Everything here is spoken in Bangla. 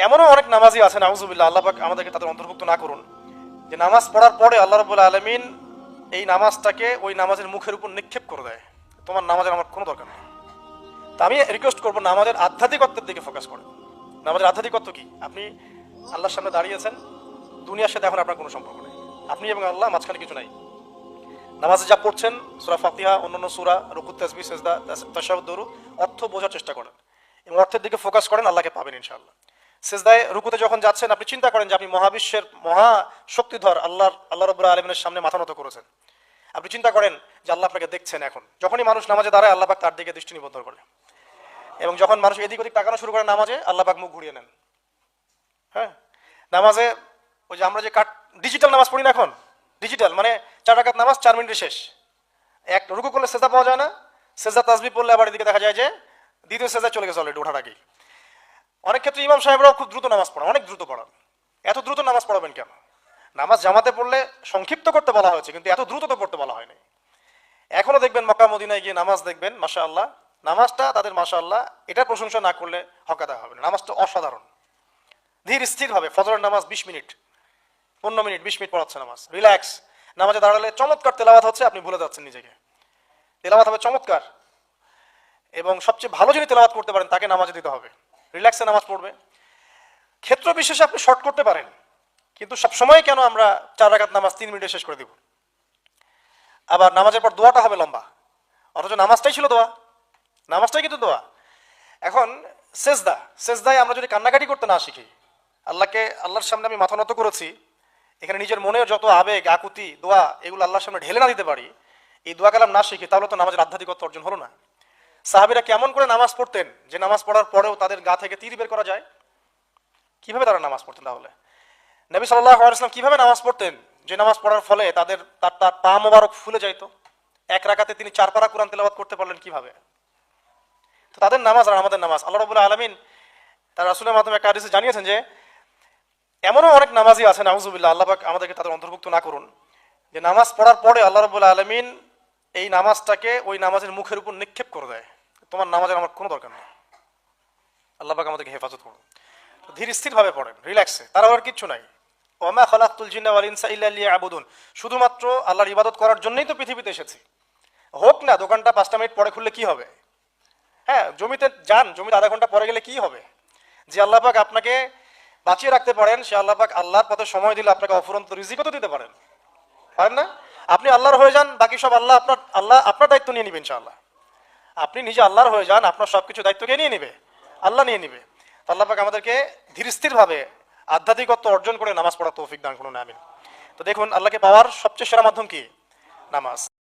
এমনও অনেক নামাজি আছে নাউজুবিল্লাহ, আল্লাহ পাক আমাদেরকে তাদের অন্তর্ভুক্ত না করুন, যে নামাজ পড়ার পরে আল্লাহ রাব্বুল আলামিন এই নামাজটাকে ওই নামাজের মুখের উপর নিক্ষেপ করে দেয়। তোমার নামাজের আমার কোনো দরকার নেই। তা আমি রিকোয়েস্ট করবো নামাজের আধ্যাত্মিকত্বের দিকে ফোকাস করেন। নামাজের আধ্যাত্মিকত্ব কি? আপনি আল্লাহর সামনে দাঁড়িয়েছেন, দুনিয়ার সাথে এখন আপনার কোনো সম্পর্ক নেই, আপনি এবং আল্লাহ, মাঝখানে কিছু নাই। নামাজে যা পড়ছেন, সূরা ফাতিহা, অন্যান্য সূরা, রুকু, তাসবিহ, সিজদা, তাশাহুদ, দুরুদ, অর্থ বোঝার চেষ্টা করেন এবং অর্থের দিকে ফোকাস করেন, আল্লাহকে পাবেন ইনশাআল্লাহ। সিজদায় রুকুতে যখন যাচ্ছেন, আপনি চিন্তা করেন যে আপনি মহাবিশ্বের মহা শক্তিধর আল্লাহ রাব্বুল আলামিনের সামনে মাথা নত করেছেন। আপনি চিন্তা করেন যে আল্লাহ আপনাকে দেখছেন। এখন যখনই মানুষ নামাজে দাঁড়ায়, আল্লাহ পাক তার দিকে দৃষ্টি নিবদ্ধ করে, এবং যখন মানুষ এদিক ওদিক তাকানো শুরু করে নামাজে, আল্লাহ পাক মুখ ঘুরিয়ে নেন। হ্যাঁ, নামাজে ওই যে আমরা যে ডিজিটাল নামাজ পড়ি না, এখন ডিজিটাল মানে 4 রাকাত নামাজ 4 মিনিটে শেষ। এক রুকু করলে সেজদা পাওয়া যায় না, সেজদা তাসবিহ পড়লে আবার এদিকে দেখা যায় যে দ্বিতীয় সেজদা চলে গেছে অলরেডি ওঠার আগেই। অনেক ক্ষেত্রে ইমাম সাহেবরাও খুব দ্রুত নামাজ পড়ান, অনেক দ্রুত পড়ান। এত দ্রুত নামাজ পড়াবেন কেন? নামাজ জামাতে পড়লে সংক্ষিপ্ত করতে বলা হয়েছে, কিন্তু এত দ্রুত তো পড়তে বলা হয়নি। এখনো দেখবেন মক্কা মদিনায় গিয়ে নামাজ দেখবেন, মাশাআল্লাহ, নামাজটা তাদের মাশাআল্লাহ এটার প্রশংসা না করলে হকাদা হবে না। নামাজটা অসাধারণ, ধীর স্থির হবে। ফজরের নামাজ 20 মিনিট, 15 মিনিট, 20 মিনিট পড়াচ্ছে নামাজ, রিল্যাক্স। নামাজে দাঁড়ালে চমৎকার তেলাওয়াত হচ্ছে, আপনি ভুলে যাচ্ছেন নিজেকে। তেলাওয়াত হবে চমৎকার, এবং সবচেয়ে ভালো যিনি তেলাওয়াত করতে পারেন তাকে নামাজে দিতে হবে। রিল্যাক্সে নামাজ পড়বে। ক্ষেত্র বিশেষে আপনি শর্ট করতে পারেন, কিন্তু সবসময় কেন আমরা 4 রাকাত নামাজ 3 মিনিটে শেষ করে দিব? আবার নামাজের পর দোয়াটা হবে লম্বা, অথচ নামাজটাই ছিল দোয়া, নামাজটাই কিন্তু দোয়া। এখন সেজদায় আমরা যদি কান্নাকাটি করতে না শিখি, আল্লাহর সামনে আমি মাথা নত করেছি, এখানে নিজের মনের যত আবেগ, আকুতি, দোয়া, এগুলো আল্লাহর সামনে ঢেলে না দিতে পারি, এই দোয়া কালাম না শিখি, তাহলে তো নামাজের আধ্যাত্মিকত্ব অর্জন হলো না। সাহাবীরা কেমন করে নামাজ পড়তেন যে নামাজ পড়ার পরেও তাদের গা থেকে তীর বের করা যায়? কিভাবে তারা নামাজ পড়তেন? তাহলে নবী সাল্লাল্লাহু আলাইহি ওয়াসাল্লাম কিভাবে নামাজ পড়তেন যে নামাজ পড়ার ফলে তার পা মোবারক ফুলে যাইতো? এক রাকাতে তিনি 4 পারা কোরআন তেলাওয়াত করতে পারলেন কিভাবে? তো তাদের নামাজ আর আমাদের নামাজ, আল্লাহ রাব্বুল আলামিন তার রাসূলের মাধ্যমে একটা হাদিসে জানিয়েছেন যে এমনও অনেক নামাজি আছে নাউজুবিল্লাহ, আল্লাহ পাক আমাদেরকে তাদের অন্তর্ভুক্ত না করুন, যে নামাজ পড়ার পরে আল্লাহ রাব্বুল আলামিন এই নামাজটাকে ওই নামাজের মুখের উপর নিক্ষেপ করে দেয়। তোমার নামাজের আমার কোনো দরকার নেই। আল্লাহ পাক আমাদেরকে হেফাজত করুন। ধীর স্থির ভাবে পড়েন, রিল্যাক্সে, তার আর কিচ্ছু নাই। ওয়া মা খালাকতুল জিন্না ওয়াল ইনসা ইল্লা লিয়াবুদুন, শুধুমাত্র আল্লাহর ইবাদত করার জন্যই তো পৃথিবীতে এসেছি। হোক না দোকানটা 5টা মিনিট পরে খুললে কি হবে? হ্যাঁ, জমিতে যান, জমিতে আধা ঘন্টা পরে গেলে কি হবে? যে আল্লাহ পাক আপনাকে বাঁচিয়ে রাখতে পারেন, সে আল্লাহ পাক আল্লাহর পথে সময় দিলে আপনাকে অফুরন্ত রিজিকও তো দিতে পারেন না? আপনি আল্লাহর হয়ে যান, বাকি সব আল্লাহ আপনার দায়িত্ব নিয়ে নিবে ইনশাআল্লাহ। আপনি নিজে আল্লাহর হয়ে যান, আপনার সবকিছু দায়িত্ব কে নিয়ে নিবে? আল্লাহ নিয়ে নিবে। আল্লাহ পাক আমাদেরকে ধীর স্থির ভাবে আধ্যাত্মিকত্ব অর্জন করে নামাজ পড়ার তৌফিক দান করুন, আমিন। তো দেখুন, আল্লাহকে পাওয়ার সবচেয়ে সেরা মাধ্যম কি? নামাজ।